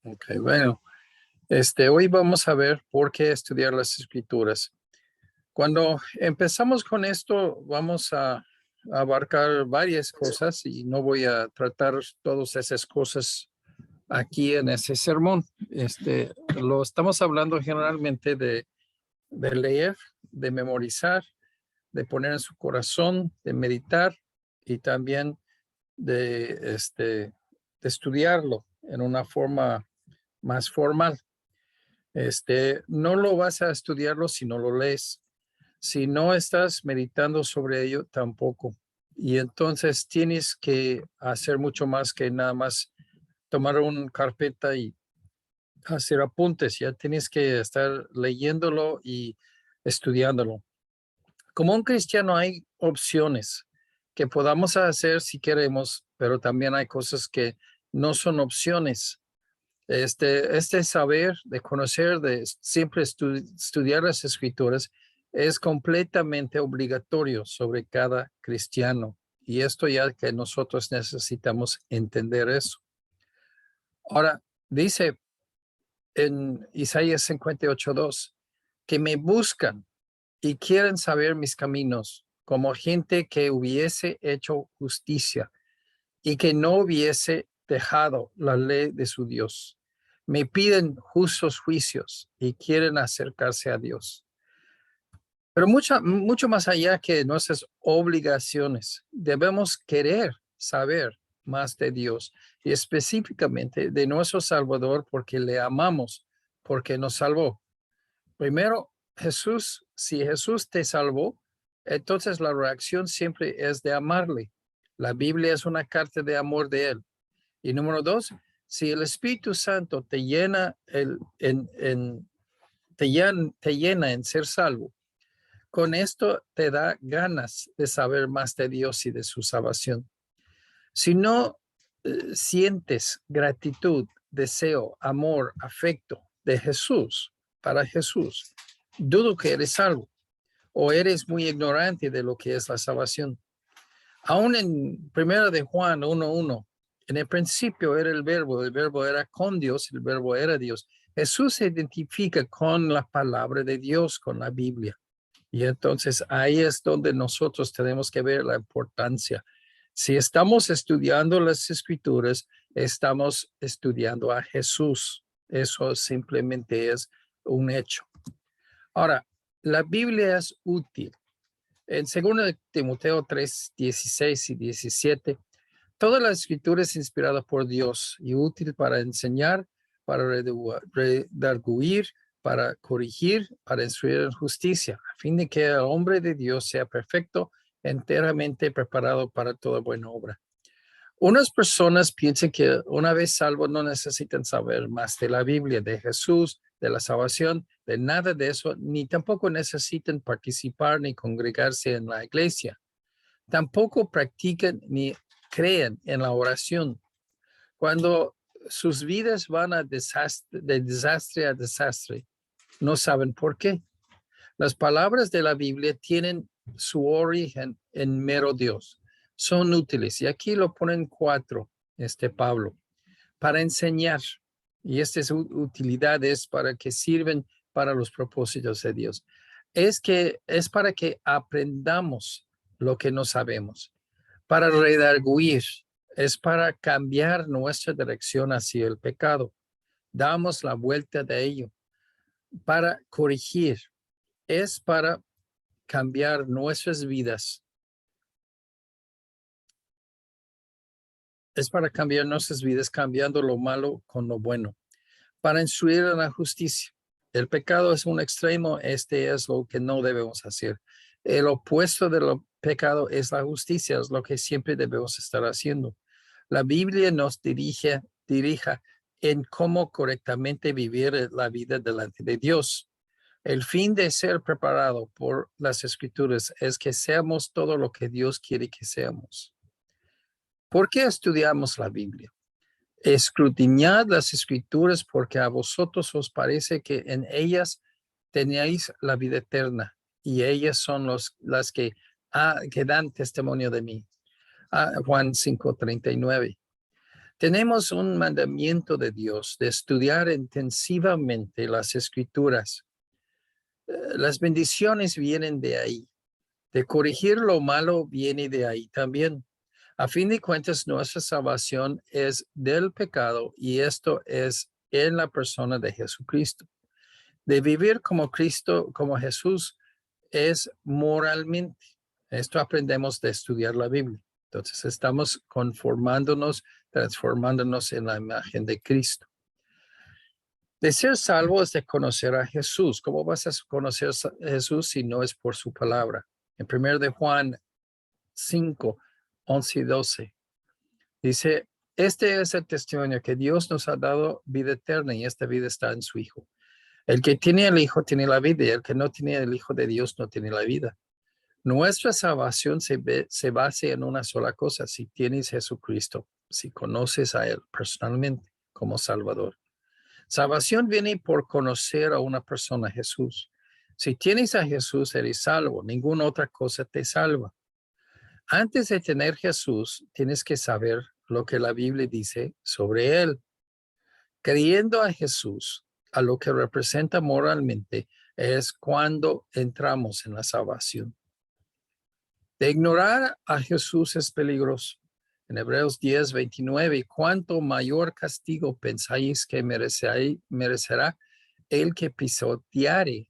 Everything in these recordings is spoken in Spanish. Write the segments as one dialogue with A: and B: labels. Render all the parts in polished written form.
A: Ok, bueno, hoy vamos a ver por qué estudiar las escrituras. Cuando empezamos con esto, vamos a abarcar varias cosas y no voy a tratar todas esas cosas aquí en ese sermón. Lo estamos hablando generalmente de leer, de memorizar, de poner en su corazón, de meditar y también de estudiarlo en una forma más formal. No lo vas a estudiarlo si no lo lees. Si no estás meditando sobre ello, tampoco. Y entonces tienes que hacer mucho más que nada más tomar una carpeta y hacer apuntes. Ya tienes que estar leyéndolo y estudiándolo. Como un cristiano hay opciones que podamos hacer si queremos, pero también hay cosas que no son opciones. Este saber de conocer, de siempre estudiar las escrituras, es completamente obligatorio sobre cada cristiano. Y esto ya que nosotros necesitamos entender eso. Ahora, dice en Isaías 58:2, que me buscan y quieren saber mis caminos, como gente que hubiese hecho justicia y que no hubiese dejado la ley de su Dios. Me piden justos juicios y quieren acercarse a Dios. Pero mucho más allá que nuestras obligaciones, debemos querer saber más de Dios y específicamente de nuestro Salvador porque le amamos, porque nos salvó. Primero, si Jesús te salvó, entonces la reacción siempre es de amarle. La Biblia es una carta de amor de Él. Y número dos, si el Espíritu Santo te llena te llena en ser salvo, con esto te da ganas de saber más de Dios y de su salvación. Si no sientes gratitud, deseo, amor, afecto de Jesús, para Jesús, dudo que eres salvo o eres muy ignorante de lo que es la salvación. Aún en 1 de Juan 1:1, en el principio era el verbo era con Dios, el verbo era Dios. Jesús se identifica con la palabra de Dios, con la Biblia. Y entonces ahí es donde nosotros tenemos que ver la importancia. Si estamos estudiando las escrituras, estamos estudiando a Jesús. Eso simplemente es un hecho. Ahora, la Biblia es útil. En 2 Timoteo 3:16 y 17, toda la escritura es inspirada por Dios y útil para enseñar, para redarguir, para corregir, para instruir en justicia, a fin de que el hombre de Dios sea perfecto, enteramente preparado para toda buena obra. Unas personas piensan que una vez salvos no necesitan saber más de la Biblia, de Jesús, de la salvación, de nada de eso, ni tampoco necesitan participar ni congregarse en la iglesia. Tampoco practican ni creen en la oración. Cuando sus vidas van de desastre a desastre, no saben por qué. Las palabras de la Biblia tienen su origen en mero Dios. Son útiles. Y aquí lo ponen 4, Pablo, para enseñar. Y estas utilidades para que sirven para los propósitos de Dios. Es para que aprendamos lo que no sabemos. Para redarguir. Es para cambiar nuestra dirección hacia el pecado. Damos la vuelta de ello. Para corregir. Es para cambiar nuestras vidas. Es para cambiar nuestras vidas, cambiando lo malo con lo bueno. Para instruir en la justicia. El pecado es un extremo, este es lo que no debemos hacer. El opuesto del pecado es la justicia, es lo que siempre debemos estar haciendo. La Biblia nos dirija en cómo correctamente vivir la vida delante de Dios. El fin de ser preparado por las Escrituras es que seamos todo lo que Dios quiere que seamos. ¿Por qué estudiamos la Biblia? Escrutinad las Escrituras porque a vosotros os parece que en ellas tenéis la vida eterna y ellas son las que dan testimonio de mí. Juan 5:39. Tenemos un mandamiento de Dios de estudiar intensivamente las Escrituras. Las bendiciones vienen de ahí. De corregir lo malo viene de ahí también. A fin de cuentas, nuestra salvación es del pecado y esto es en la persona de Jesucristo. De vivir como Cristo, como Jesús, es moralmente. Esto aprendemos de estudiar la Biblia. Entonces estamos conformándonos, transformándonos en la imagen de Cristo. De ser salvo es de conocer a Jesús. ¿Cómo vas a conocer a Jesús si no es por su palabra? En 1 de Juan 5, 11 y 12, dice, este es el testimonio que Dios nos ha dado vida eterna y esta vida está en su Hijo. El que tiene el Hijo tiene la vida y el que no tiene el Hijo de Dios no tiene la vida. Nuestra salvación se basa en una sola cosa: si tienes Jesucristo, si conoces a Él personalmente como Salvador. Salvación viene por conocer a una persona, Jesús. Si tienes a Jesús, eres salvo. Ninguna otra cosa te salva. Antes de tener Jesús, tienes que saber lo que la Biblia dice sobre Él. Creyendo a Jesús, a lo que representa moralmente, es cuando entramos en la salvación. De ignorar a Jesús es peligroso. En Hebreos 10:29, ¿cuánto mayor castigo pensáis que merecerá el que pisoteare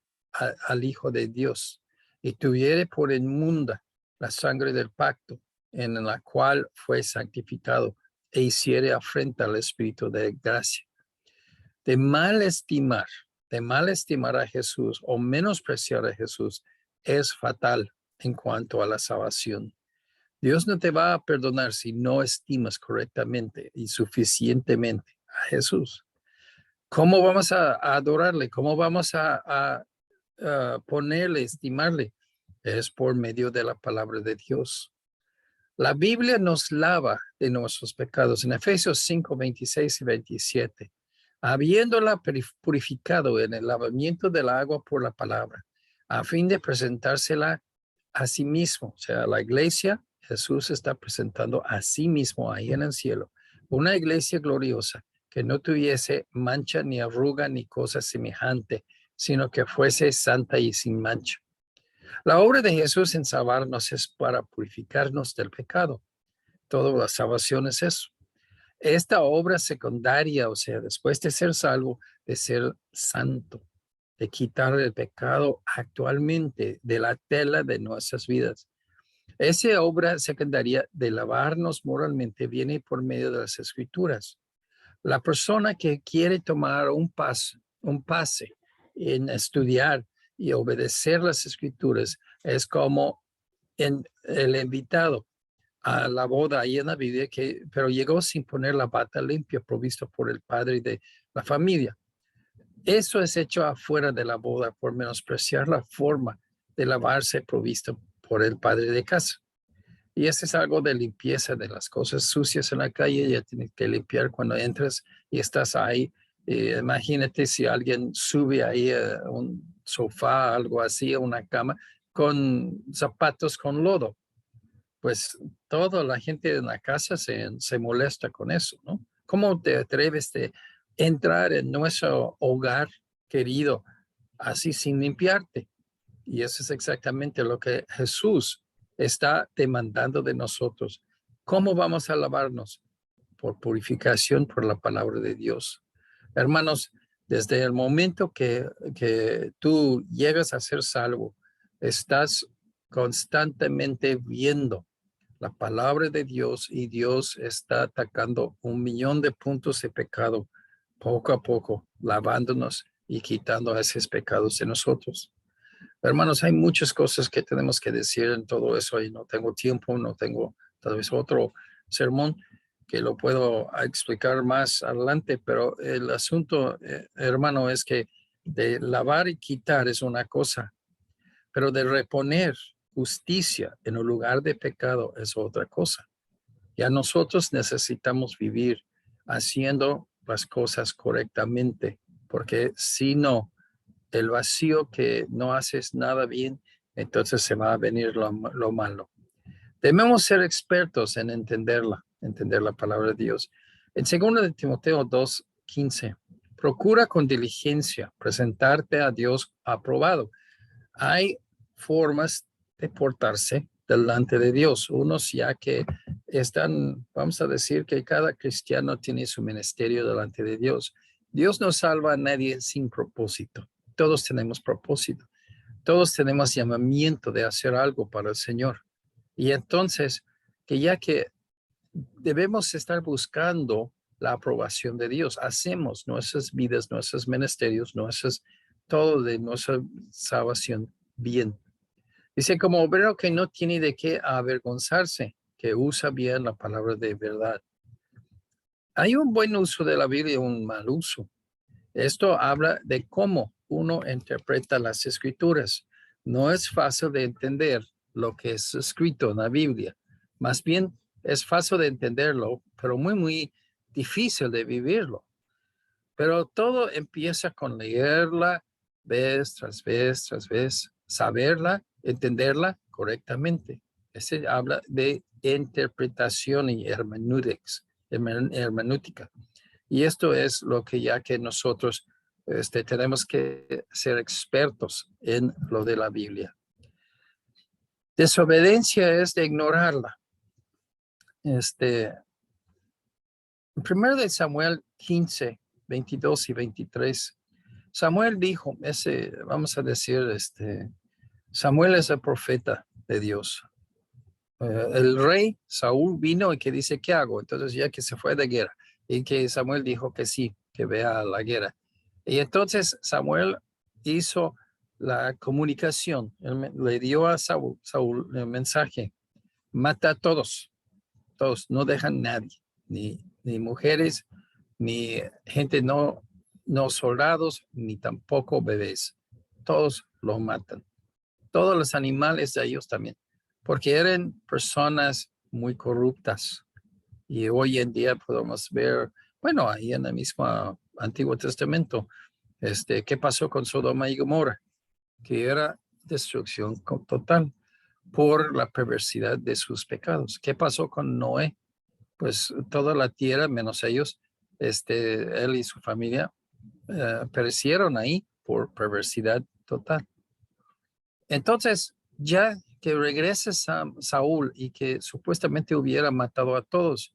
A: al Hijo de Dios y tuviere por inmunda la sangre del pacto en la cual fue santificado e hiciere afrenta al Espíritu de gracia? De mal estimar a Jesús o menospreciar a Jesús es fatal en cuanto a la salvación. Dios no te va a perdonar si no estimas correctamente y suficientemente a Jesús. ¿Cómo vamos a adorarle? ¿Cómo vamos a ponerle, estimarle? Es por medio de la palabra de Dios. La Biblia nos lava de nuestros pecados. En Efesios 5:26 y 27. Habiéndola purificado en el lavamiento del agua por la palabra, a fin de presentársela a sí mismo. O sea, la iglesia, Jesús está presentando a sí mismo ahí en el cielo. Una iglesia gloriosa que no tuviese mancha ni arruga ni cosa semejante, sino que fuese santa y sin mancha. La obra de Jesús en salvarnos es para purificarnos del pecado. Toda la salvación es eso. Esta obra secundaria, o sea, después de ser salvo, de ser santo, de quitar el pecado actualmente de la tela de nuestras vidas. Esa obra secundaria de lavarnos moralmente viene por medio de las Escrituras. La persona que quiere tomar un pase en estudiar y obedecer las Escrituras es como el invitado a la boda ahí en la Biblia, pero llegó sin poner la bata limpia provisto por el padre de la familia. Eso es hecho afuera de la boda por menospreciar la forma de lavarse provisto por el padre de casa. Y eso es algo de limpieza de las cosas sucias en la calle. Ya tienes que limpiar cuando entras y estás ahí. Imagínate si alguien sube ahí a un sofá, algo así, a una cama, con zapatos con lodo. Pues toda la gente en la casa se molesta con eso, ¿no? ¿Cómo te atreves de entrar en nuestro hogar querido así sin limpiarte? Y eso es exactamente lo que Jesús está demandando de nosotros. ¿Cómo vamos a lavarnos? Por purificación por la palabra de Dios. Hermanos, desde el momento que tú llegas a ser salvo, estás constantemente viendo la palabra de Dios y Dios está atacando 1,000,000 de puntos de pecado poco a poco, lavándonos y quitando esos pecados de nosotros. Hermanos, hay muchas cosas que tenemos que decir en todo eso y no tengo tiempo, no tengo tal vez otro sermón que lo puedo explicar más adelante, pero el asunto, hermano, es que de lavar y quitar es una cosa, pero de reponer justicia en un lugar de pecado es otra cosa. Ya nosotros necesitamos vivir haciendo las cosas correctamente, porque si no, el vacío que no haces nada bien, entonces se va a venir lo malo. Debemos ser expertos en entenderla, entender la palabra de Dios. En 2 de Timoteo 2:15, procura con diligencia presentarte a Dios aprobado. Hay formas de portarse delante de Dios. Unos ya que están, vamos a decir que cada cristiano tiene su ministerio delante de Dios. Dios no salva a nadie sin propósito. Todos tenemos propósito. Todos tenemos llamamiento de hacer algo para el Señor. Y entonces, que ya que debemos estar buscando la aprobación de Dios, hacemos nuestras vidas, nuestros ministerios, todo de nuestra salvación bien. Dice, como obrero que no tiene de qué avergonzarse, que usa bien la palabra de verdad. Hay un buen uso de la Biblia y un mal uso. Esto habla de cómo uno interpreta las escrituras. No es fácil de entender lo que es escrito en la Biblia. Más bien es fácil de entenderlo, pero muy, muy difícil de vivirlo. Pero todo empieza con leerla vez tras vez tras vez, saberla, entenderla correctamente. Ese habla de interpretación y hermenéutica. Y esto es lo que ya que nosotros tenemos que ser expertos en lo de la Biblia. Desobediencia es de ignorarla. En 1 de Samuel 15, 22 y 23, Samuel dijo, vamos a decir, Samuel es el profeta de Dios. El rey Saúl vino y que dice, ¿qué hago? Entonces ya que se fue de guerra y que Samuel dijo que sí, que vea la guerra. Y entonces Samuel hizo la comunicación, le dio a Saúl el mensaje, mata a todos, no dejan nadie, ni mujeres, ni gente no soldados, ni tampoco bebés. Todos lo matan. Todos los animales de ellos también, porque eran personas muy corruptas. Y hoy en día podemos ver, bueno, ahí en el mismo Antiguo Testamento, qué pasó con Sodoma y Gomorra, que era destrucción total por la perversidad de sus pecados. ¿Qué pasó con Noé? Pues toda la tierra, menos ellos, él y su familia, perecieron ahí por perversidad total. Entonces, ya que regrese Saúl y que supuestamente hubiera matado a todos,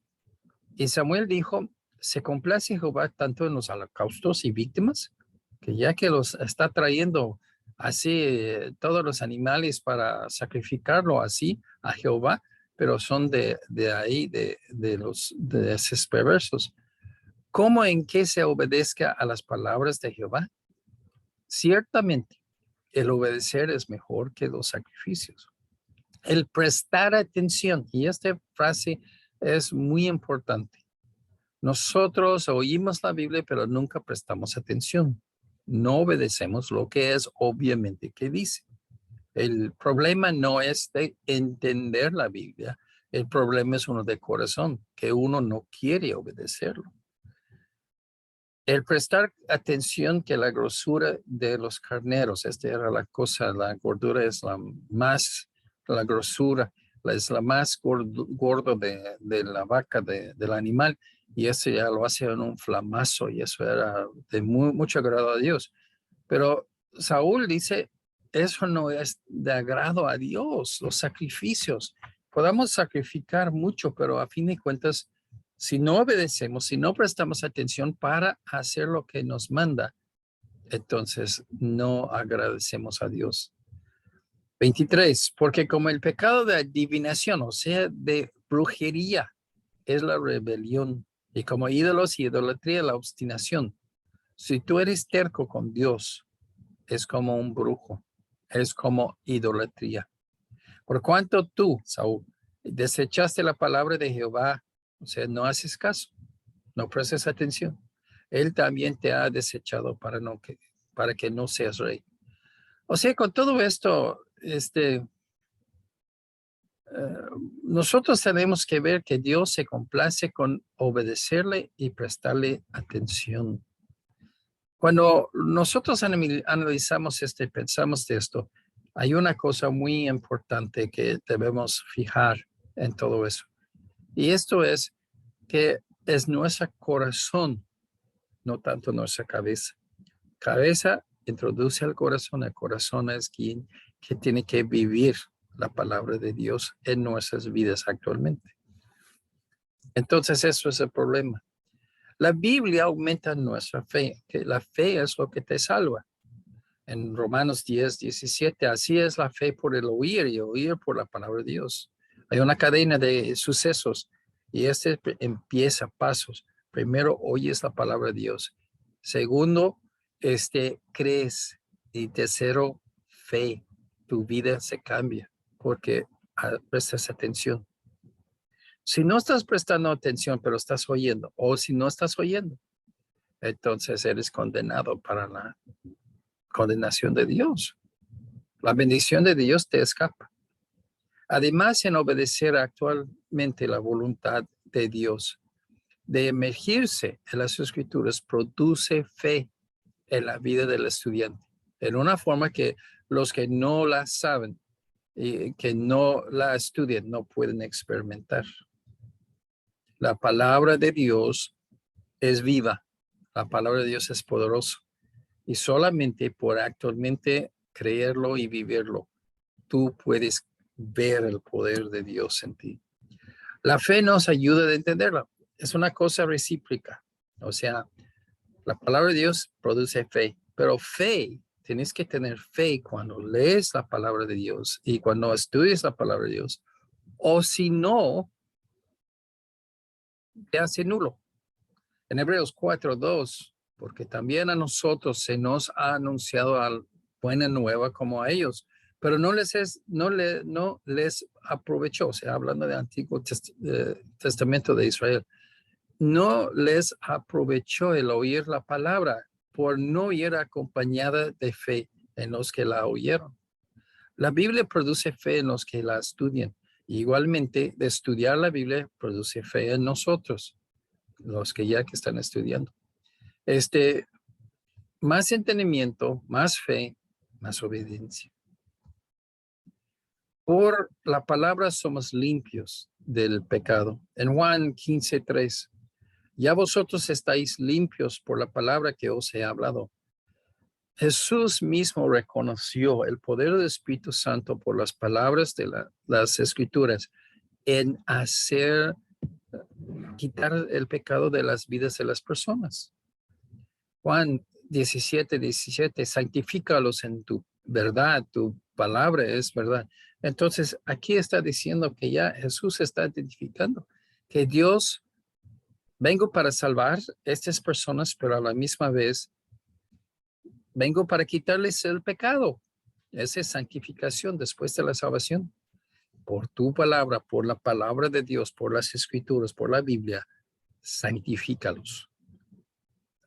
A: y Samuel dijo, se complace Jehová tanto en los holocaustos y víctimas, que ya que los está trayendo así todos los animales para sacrificarlo así a Jehová, pero son de ahí, de esos perversos. ¿Cómo en que se obedezca a las palabras de Jehová? Ciertamente, el obedecer es mejor que los sacrificios. El prestar atención, y esta frase es muy importante. Nosotros oímos la Biblia, pero nunca prestamos atención. No obedecemos lo que es obviamente que dice. El problema no es de entender la Biblia. El problema es uno de corazón, que uno no quiere obedecerlo. El prestar atención que la grosura de los carneros, esta era la cosa, la gordura es la grosura, es la más gordo de la vaca, del animal, y eso ya lo hace en un flamazo, y eso era de mucho agrado a Dios. Pero Saúl dice, eso no es de agrado a Dios, los sacrificios. Podamos sacrificar mucho, pero a fin de cuentas, si no obedecemos, si no prestamos atención para hacer lo que nos manda, entonces no agradecemos a Dios. 23, porque como el pecado de adivinación, o sea, de brujería, es la rebelión, y como ídolos y idolatría, la obstinación. Si tú eres terco con Dios, es como un brujo, es como idolatría. Por cuanto tú, Saúl, desechaste la palabra de Jehová, o sea, no haces caso, no prestes atención. Él también te ha desechado para que no seas rey. O sea, con todo esto, nosotros tenemos que ver que Dios se complace con obedecerle y prestarle atención. Cuando nosotros analizamos pensamos de esto, hay una cosa muy importante que debemos fijar en todo eso. Y esto es que es nuestro corazón, no tanto nuestra cabeza. Cabeza introduce al corazón. El corazón es quien que tiene que vivir la palabra de Dios en nuestras vidas actualmente. Entonces, eso es el problema. La Biblia aumenta nuestra fe, que la fe es lo que te salva. En Romanos 10:17, así es la fe por el oír y oír por la palabra de Dios. Hay una cadena de sucesos y empieza pasos. Primero, oyes la palabra de Dios. Segundo, crees. Y tercero, fe. Tu vida se cambia porque prestas atención. Si no estás prestando atención, pero estás oyendo, o si no estás oyendo, entonces eres condenado para la condenación de Dios. La bendición de Dios te escapa. Además, en obedecer actualmente la voluntad de Dios, de emergirse en las escrituras, produce fe en la vida del estudiante, en una forma que los que no la saben y que no la estudian no pueden experimentar. La palabra de Dios es viva. La palabra de Dios es poderosa. Y solamente por actualmente creerlo y vivirlo, tú puedes ver el poder de Dios en ti. La fe nos ayuda a entenderla. Es una cosa recíproca. O sea, la palabra de Dios produce fe, pero fe, tienes que tener fe cuando lees la palabra de Dios y cuando estudias la palabra de Dios. O si no, te hace nulo. En Hebreos 4:2, porque también a nosotros se nos ha anunciado buena nueva como a ellos, pero no les aprovechó, o sea, hablando del Antiguo Testamento de Israel, no les aprovechó el oír la palabra por no ir acompañada de fe en los que la oyeron. La Biblia produce fe en los que la estudian. Igualmente, de estudiar la Biblia produce fe en nosotros, los que ya que están estudiando. Más entendimiento, más fe, más obediencia. Por la palabra somos limpios del pecado. En Juan 15:3, ya vosotros estáis limpios por la palabra que os he hablado. Jesús mismo reconoció el poder del Espíritu Santo por las palabras de las Escrituras en quitar el pecado de las vidas de las personas. Juan 17:17, santifícalos en tu verdad, tu palabra es verdad. Entonces, aquí está diciendo que ya Jesús está identificando que Dios vengo para salvar a estas personas, pero a la misma vez vengo para quitarles el pecado. Esa es santificación después de la salvación. Por tu palabra, por la palabra de Dios, por las escrituras, por la Biblia, santifícalos.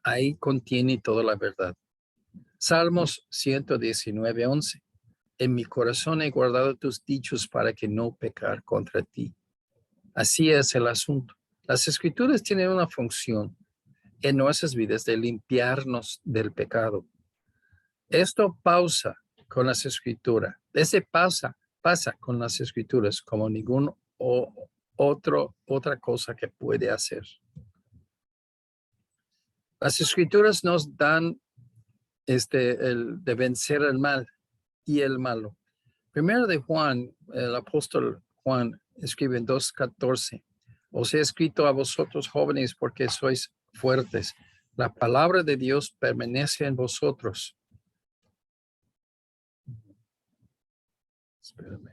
A: Ahí contiene toda la verdad. Salmos 119:11. En mi corazón he guardado tus dichos para que no pecar contra ti. Así es el asunto. Las escrituras tienen una función en nuestras vidas de limpiarnos del pecado. Esto pasa con las escrituras. Pasa con las escrituras como ningún otra cosa que puede hacer. Las escrituras nos dan el de vencer el mal y el malo. Primero de Juan, el apóstol Juan escribe en 2:14. Os he escrito a vosotros jóvenes porque sois fuertes. La palabra de Dios permanece en vosotros. Espérame.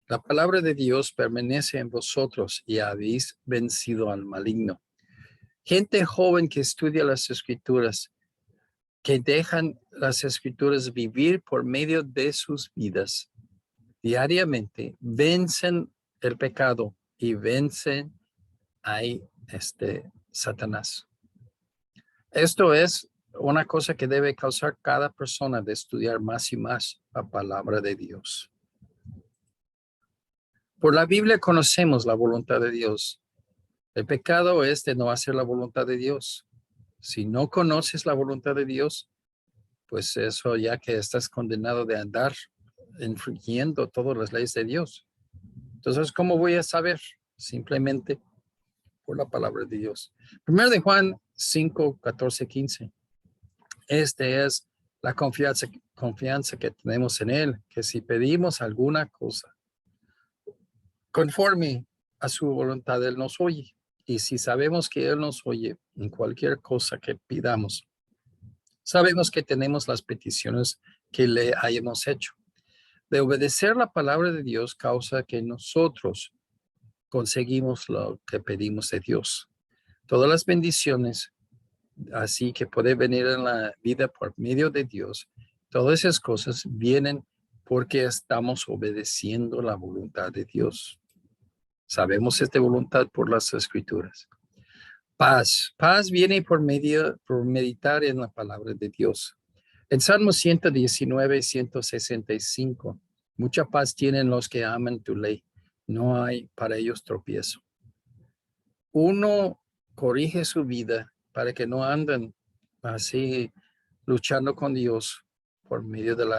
A: La palabra de Dios permanece en vosotros y habéis vencido al maligno. Gente joven que estudia las escrituras, que dejan las escrituras vivir por medio de sus vidas diariamente, vencen el pecado y vencen a Satanás. Esto es una cosa que debe causar cada persona de estudiar más y más la palabra de Dios. Por la Biblia conocemos la voluntad de Dios. El pecado es de no hacer la voluntad de Dios. Si no conoces la voluntad de Dios, pues eso ya que estás condenado de andar infringiendo todas las leyes de Dios. Entonces, ¿cómo voy a saber? Simplemente por la palabra de Dios. Primero de Juan 5, 14, 15. Este es la confianza que tenemos en Él, que si pedimos alguna cosa conforme a su voluntad, Él nos oye. Y si sabemos que Él nos oye en cualquier cosa que pidamos, sabemos que tenemos las peticiones que le hayamos hecho. De obedecer la palabra de Dios causa que nosotros conseguimos lo que pedimos de Dios. Todas las bendiciones, así que puede venir en la vida por medio de Dios, todas esas cosas vienen porque estamos obedeciendo la voluntad de Dios. Sabemos esta voluntad por las Escrituras. Paz. Paz viene por meditar en la palabra de Dios. En Salmo 119, 165, mucha paz tienen los que aman tu ley. No hay para ellos tropiezo. Uno corrige su vida para que no anden así luchando con Dios por medio del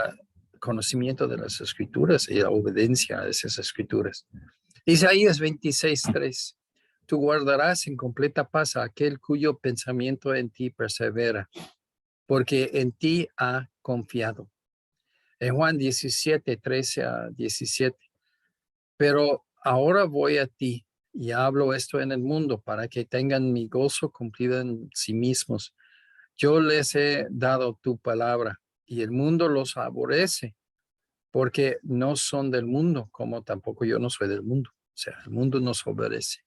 A: conocimiento de las Escrituras y la obediencia a esas Escrituras. Isaías 26:3. Tú guardarás en completa paz a aquel cuyo pensamiento en ti persevera, porque en ti ha confiado. En Juan 17:13-17. Pero ahora voy a ti y hablo esto en el mundo para que tengan mi gozo cumplido en sí mismos. Yo les he dado tu palabra y el mundo los aborrece porque no son del mundo, como tampoco yo no soy del mundo. O sea, el mundo nos obedece.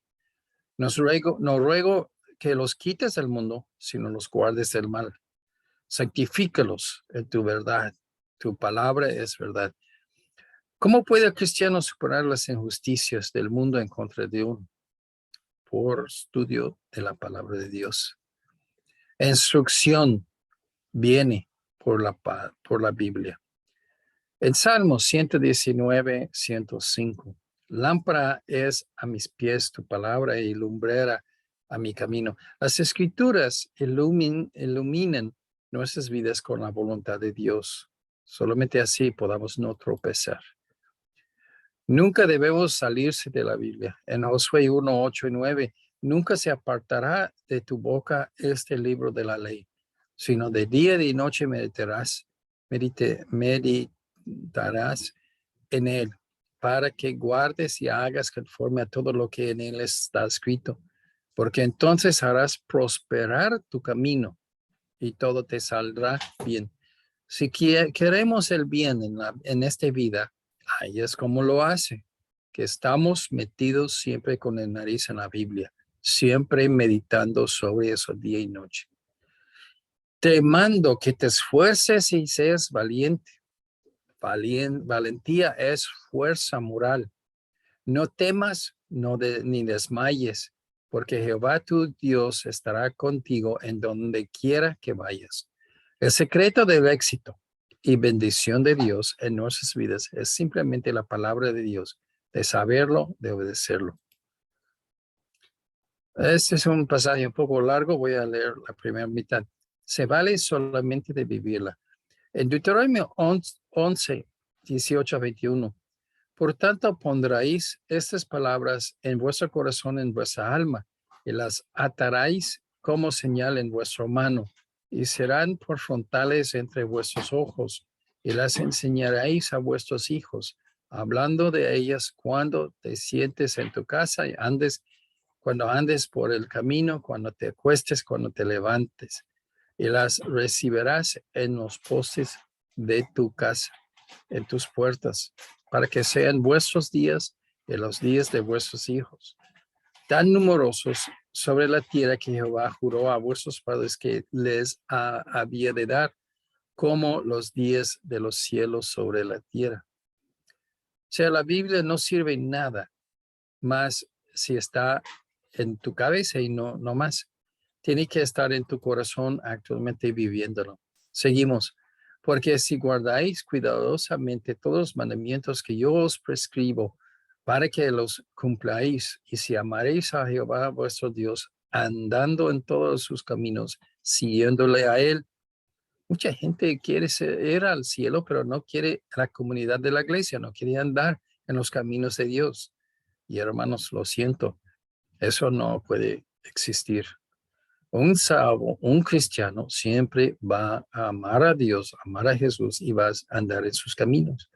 A: No ruego que los quites del mundo, sino los guardes del mal. Santifícalos en tu verdad. Tu palabra es verdad. ¿Cómo puede el cristiano superar las injusticias del mundo en contra de uno? Por estudio de la palabra de Dios. Instrucción viene por la Biblia. En Salmos 119, 105. Lámpara es a mis pies tu palabra y lumbrera a mi camino. Las Escrituras iluminan nuestras vidas con la voluntad de Dios. Solamente así podamos no tropezar. Nunca debemos salirse de la Biblia. En Josué 1, 8 y 9, nunca se apartará de tu boca este libro de la ley, sino de día y noche meditarás en él, para que guardes y hagas conforme a todo lo que en él está escrito, porque entonces harás prosperar tu camino y todo te saldrá bien. Si queremos el bien en esta vida, ahí es como lo hace, que estamos metidos siempre con el nariz en la Biblia, siempre meditando sobre eso día y noche. Te mando que te esfuerces y seas valiente. Valentía es fuerza moral. No temas ni desmayes, porque Jehová tu Dios estará contigo en donde quiera que vayas. El secreto del éxito y bendición de Dios en nuestras vidas es simplemente la palabra de Dios, de saberlo, de obedecerlo. Este es un pasaje un poco largo, voy a leer la primera mitad. Se vale solamente de vivirla. En Deuteronomio 11, 18 a 21. Por tanto, pondréis estas palabras en vuestro corazón, en vuestra alma, y las ataréis como señal en vuestra mano, y serán por frontales entre vuestros ojos, y las enseñaréis a vuestros hijos, hablando de ellas cuando te sientes en tu casa y cuando andes por el camino, cuando te acuestes, cuando te levantes, y las recibirás en los postes de tu casa, en tus puertas, para que sean vuestros días y los días de vuestros hijos, tan numerosos sobre la tierra que Jehová juró a vuestros padres que les había de dar, como los días de los cielos sobre la tierra. O sea, la Biblia no sirve nada más si está en tu cabeza y no más. Tiene que estar en tu corazón actualmente viviéndolo. Seguimos. Porque si guardáis cuidadosamente todos los mandamientos que yo os prescribo para que los cumpláis, y si amaréis a Jehová vuestro Dios, andando en todos sus caminos, siguiéndole a él, Mucha gente quiere ir al cielo, pero no quiere la comunidad de la iglesia, no quiere andar en los caminos de Dios. Y hermanos, lo siento, eso no puede existir. Un salvo, un cristiano, siempre va a amar a Dios, amar a Jesús y va a andar en sus caminos.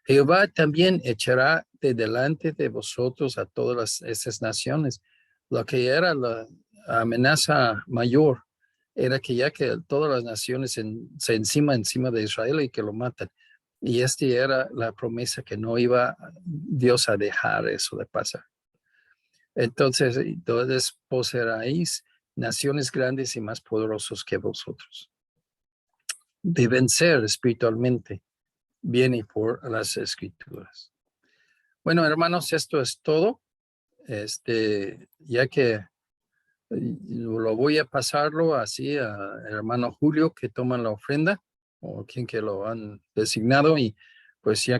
A: Jehová también echará de delante de vosotros a todas esas naciones. Lo que era la amenaza mayor era que ya que todas las naciones se encima de Israel y que lo matan. Y esta era la promesa que no iba Dios a dejar eso de pasar. Entonces poseeréis naciones grandes y más poderosos que vosotros. De vencer espiritualmente viene por las escrituras. Bueno, hermanos, esto es todo. Ya que lo voy a pasarlo así a hermano Julio que toma la ofrenda o quien que lo han designado y pues ya